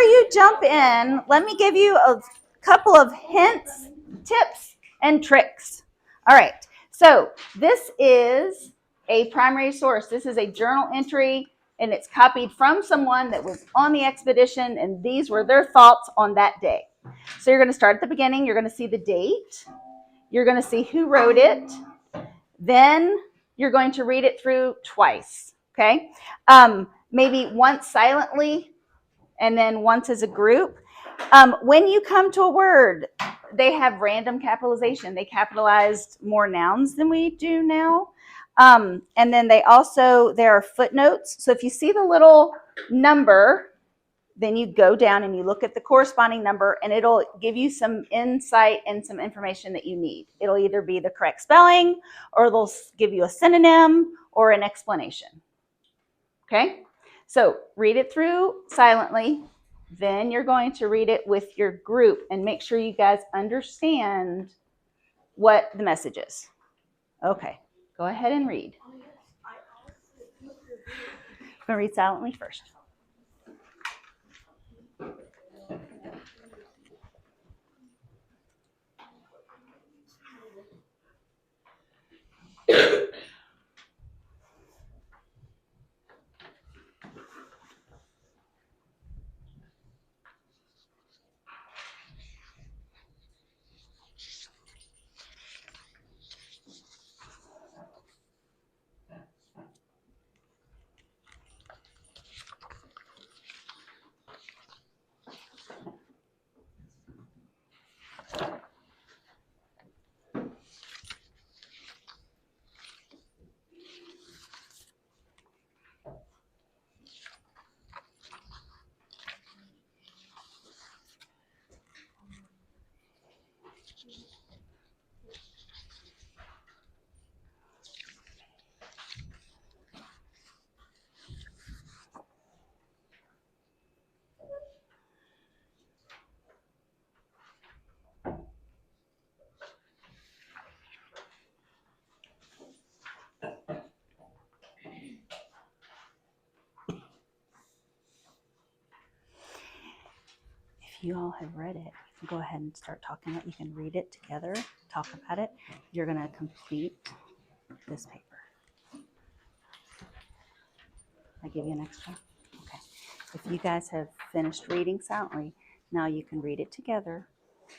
you jump in, let me give you a couple of hints, tips, and tricks. All right, so this is a primary source. This is a journal entry, and it's copied from someone that was on the expedition, and these were their thoughts on that day. So you're going to start at the beginning. You're going to see the date. You're going to see who wrote it. Then you're going to read it through twice, okay? Maybe once silently and then once as a group. When you come to a word, they have random capitalization. They capitalized more nouns than we do now. And then there are footnotes. So if you see the little number, then you go down and you look at the corresponding number, and it'll give you some insight and some information that you need. It'll either be the correct spelling, or they'll give you a synonym or an explanation. Okay? So read it through silently. Then you're going to read it with your group and make sure you guys understand what the message is. Okay, go ahead and read. I'm going to read silently first. If you all have read it, go ahead and start talking about it. You can read it together, talk about it. You're going to complete this paper. I give you an extra? Okay. If you guys have finished reading silently, now you can read it together,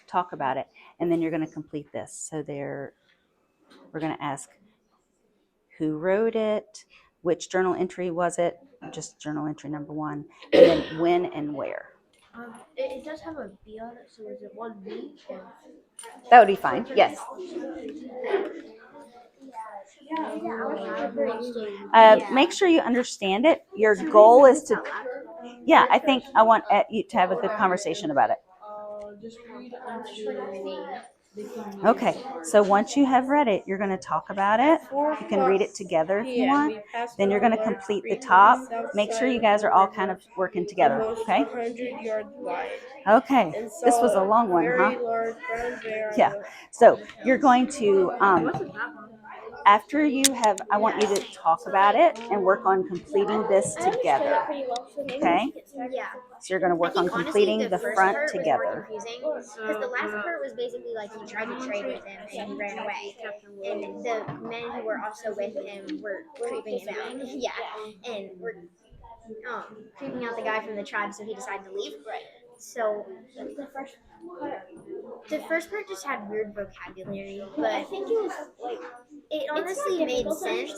talk about it, and then you're going to complete this. So we're going to ask who wrote it, which journal entry was it, just journal entry number 1, and then when and where. It does have a B on it, so is it 1B? That would be fine, yes. Make sure you understand it. Your goal is to, I think I want you to have a good conversation about it. Just read until. Okay, so once you have read it, you're going to talk about it. You can read it together if you want. Then you're going to complete the top. Make sure you guys are all kind of working together, okay? 100 yards wide. Okay, this was a long one, huh? Yeah, so you're going to, after you have, I want you to talk about it and work on completing this together, okay? Yeah. So you're going to work on completing the front together. Because the last part was basically like he tried to trade with him and he ran away. And the men who were also with him were creeping him out. Yeah. And were creeping out the guy from the tribe, so he decided to leave. So the first part just had weird vocabulary, but I think it was like it honestly made sense.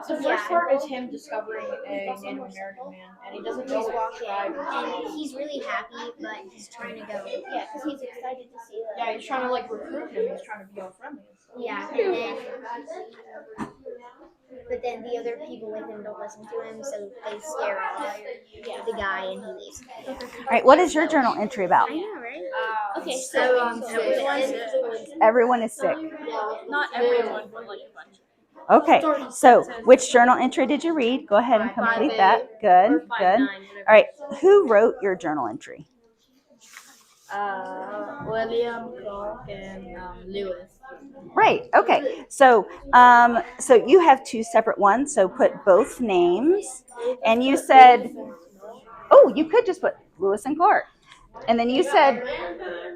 The first part is him discovering a Native American man, and he doesn't know He's walking, and he's really happy, but he's trying to go. Yeah, because he's excited to see that. Yeah, he's trying to like recruit him. He's trying to be all friendly. Yeah, and then, but then the other people with him don't listen to him, so they scare off the guy, and he leaves. All right, what is your journal entry about? I know, right? Okay, so Everyone is sick. not everyone, but like a bunch. Okay, so which journal entry did you read? Go ahead and complete that. Good, good. All right, who wrote your journal entry? William, Clark, and Lewis. Right, okay. So you have 2 separate ones, so put both names. And you said, oh, you could just put Lewis and Clark. And then you said,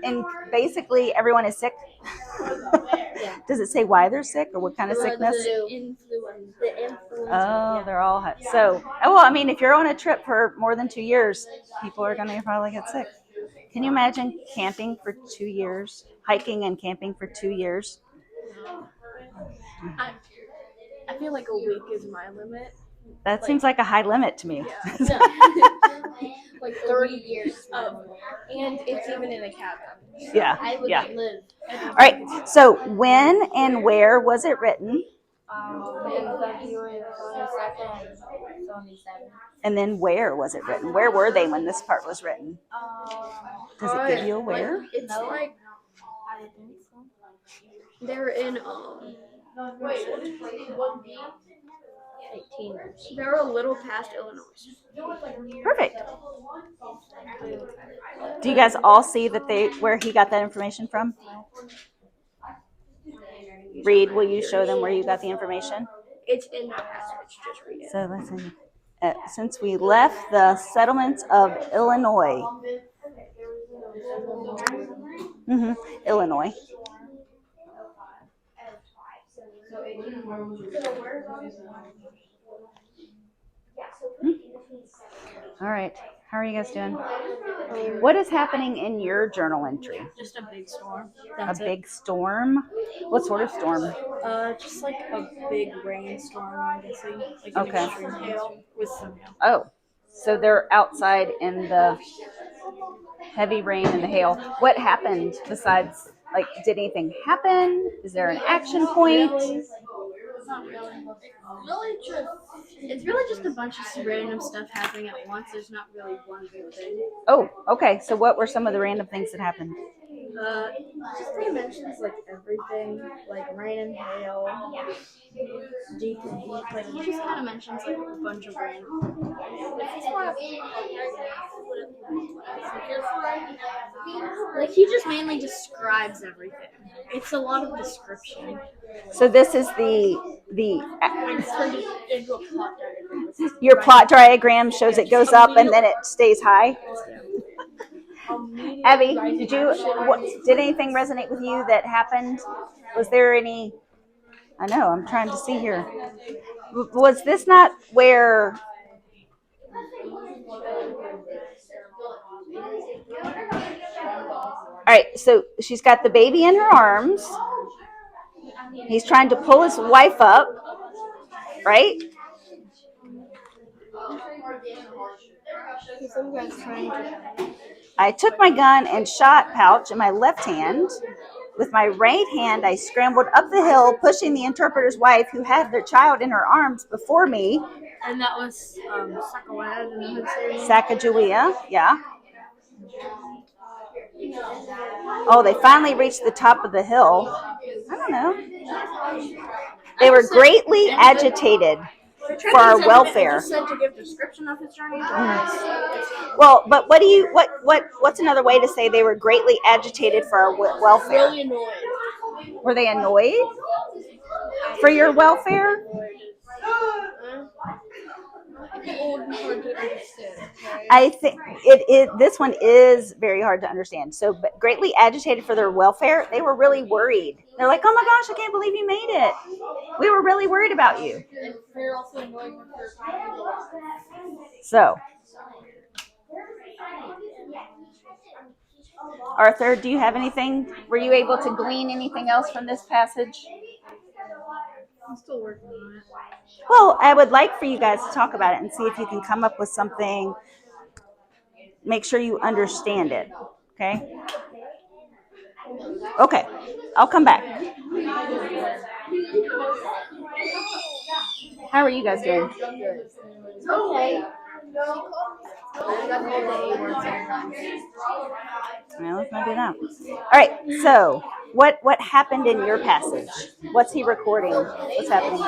and basically everyone is sick. Yeah. Does it say why they're sick or what kind of sickness? The influenza. The influenza. Oh, they're all hot. So, well, I mean, if you're on a trip for more than 2 years, people are going to probably get sick. Can you imagine camping for 2 years, hiking and camping for 2 years? I feel like a week is my limit. That seems like a high limit to me. Like 30 years. And it's even in a cabin. Yeah, I would yeah. live. All right. So, when and where was it written? In February 22nd, 77. And then where was it written? Where were they when this part was written? Does it give you a where? It's like I think so. they're in 18. they're a little past Illinois. Perfect. Do you guys all see that where he got that information from? Reed, will you show them where you got the information? It's in the passage. Just read it. So listen. Since we left the settlements of Illinois. Illinois. All right. How are you guys doing? What is happening in your journal entry? Just a big storm. A big storm? What sort of storm? Just like a big rainstorm, I'm guessing. Like an Okay. extreme hail with some hail. Oh, so they're outside in the heavy rain and the hail. What happened besides, like, did anything happen? Is there an action point? Not really. It's really just a bunch of random stuff happening at once. There's not really one big thing. Oh, okay. So what were some of the random things that happened? Just he mentions like everything, like rain and hail, deep and deep. Like he just kind of mentions like a bunch of random. Like he just mainly describes everything. It's a lot of description. So this is I turned it into a plot diagram. your plot diagram shows it goes up and then it stays high. Abby, did anything resonate with you that happened? Was there any? I know, I'm trying to see here. Was this not where? All right, so she's got the baby in her arms. He's trying to pull his wife up, right? I took my gun and shot pouch in my left hand. With my right hand, I scrambled up the hill, pushing the interpreter's wife, who had their child in her arms, before me. And that was Sacagawea, yeah. Oh, they finally reached the top of the hill. I don't know. They were greatly agitated for our welfare. To give description of his journey. Well, but what's another way to say they were greatly agitated for our welfare? Really annoyed. Were they annoyed for your welfare? I think this one is very hard to understand. So, but greatly agitated for their welfare, they were really worried. They're like, "Oh my gosh, I can't believe you made it. We were really worried about you." So, Arthur, do you have anything? Were you able to glean anything else from this passage? I'm still working on it. Well, I would like for you guys to talk about it and see if you can come up with something. Make sure you understand it. Okay? Okay. I'll come back. How are you guys doing? Okay. Well, let's not do that. All right. So, what happened in your passage? What's he recording? What's happening?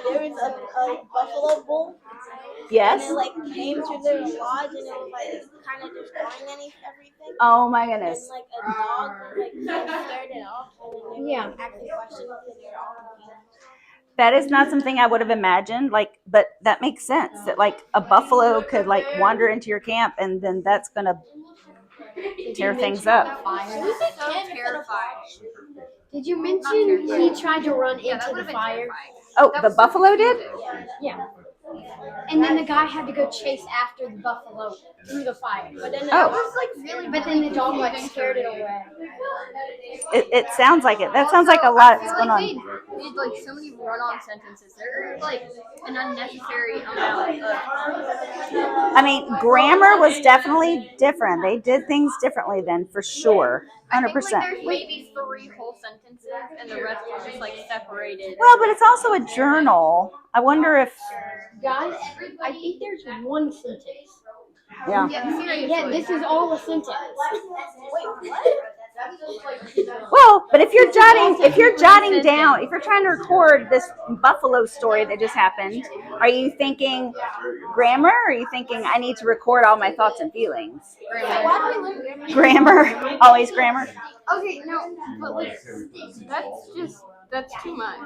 There was a buffalo bull. Yes. And it came to their lodge and it was kind of destroying everything. Oh my goodness. And a dog scared it off and then they were asking questions and they were all confused. That is not something I would have imagined. Like, but that makes sense that like a buffalo could like wander into your camp, and then that's gonna tear things up. So terrified. Did you mention he tried to run into the fire? Oh, the buffalo did? Yeah. And then the guy had to go chase after the buffalo through the fire. But then the dog like scared it away. It sounds like it. That sounds like a lot that's going on. They did like so many run-on sentences. They're like an unnecessary amount of. I mean, grammar was definitely different. They did things differently then, for sure. 100%. I think like there's maybe 3 whole sentences, and the rest are just like separated. Well, but it's also a journal. I wonder if. Guys, I think there's one sentence. Yeah. Yeah, this is all a sentence. Well, but if you're jotting down, if you're trying to record this buffalo story that just happened, are you thinking grammar, or are you thinking I need to record all my thoughts and feelings? Grammar, always grammar. Okay, no, but like that's too much.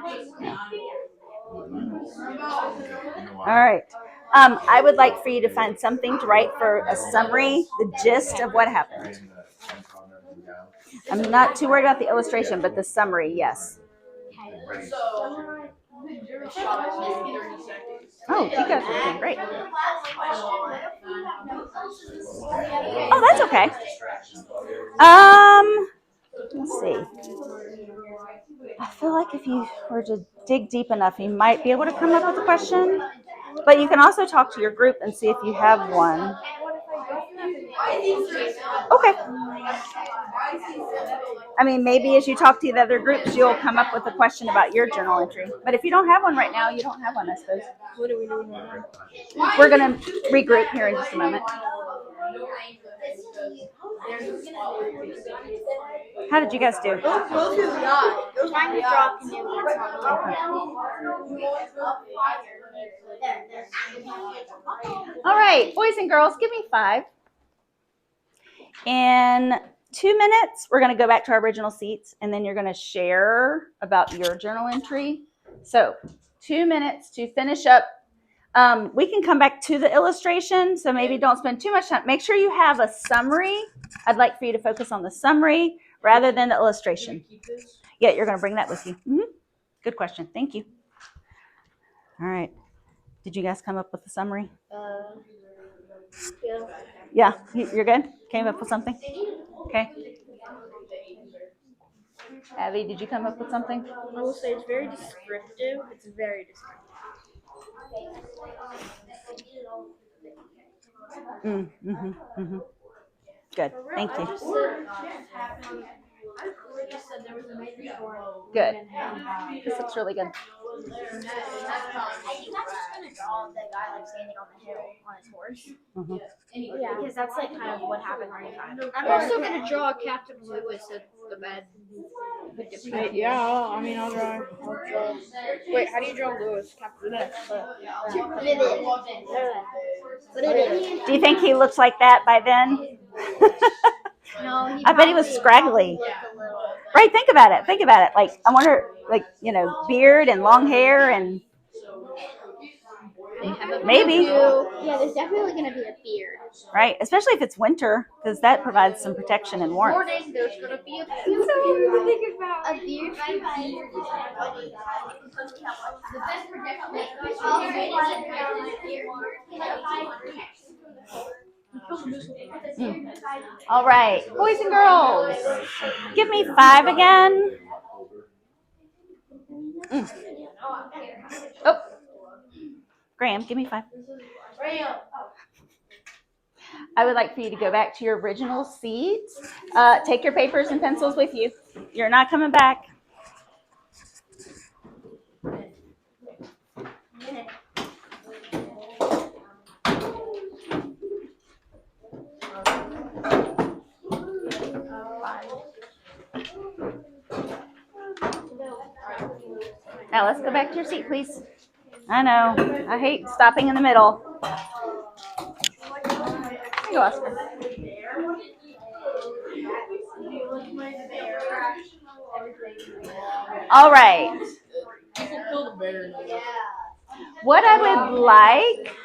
All right. I would like for you to find something to write for a summary, the gist of what happened. I'm not too worried about the illustration, but the summary, yes. Oh, you guys are doing great. Oh, that's okay. Let's see. I feel like if you were to dig deep enough, you might be able to come up with a question. But you can also talk to your group and see if you have one. Okay. I mean, maybe as you talk to the other groups, you'll come up with a question about your journal entry. But if you don't have one right now, you don't have one, I suppose. What are we doing now? We're going to regroup here in just a moment. How did you guys do? All right, boys and girls, give me 5. In 2 minutes, we're going to go back to our original seats, and then you're going to share about your journal entry. So 2 minutes to finish up. We can come back to the illustration, so maybe don't spend too much time. Make sure you have a summary. I'd like for you to focus on the summary rather than the illustration. Yeah, you're going to bring that with you. Mm-hmm. Good question. Thank you. All right. Did you guys come up with a summary? Yeah, you're good? Came up with something? Okay. Abby, did you come up with something? I will say it's very descriptive. It's very descriptive. Good. Thank you. Good. This looks really good. I think I'm just gonna draw the guy like standing on the hill on his horse. Mm-hmm. Yeah, because that's like kind of what happened right now. I'm also gonna draw Captain Lewis at the bed. Yeah, I'll draw. Wait, how do you draw Lewis? Captain Lewis. Do you think he looks like that by then? No, I bet he was scraggly. Right, think about it. Like, I wonder, like, beard and long hair and maybe. Yeah, there's definitely gonna be a beard. Right, especially if it's winter, because that provides some protection and warmth. Morning, there's gonna be a beard. A beard could be the best All right, boys and girls, give me 5 again. Oh, Graham, give me 5. I would like for you to go back to your original seats. Take your papers and pencils with you. You're not coming back. Now let's go back to your seat, please. I know. I hate stopping in the middle. Here you go, Oscar. All right. People kill the bear. What I would like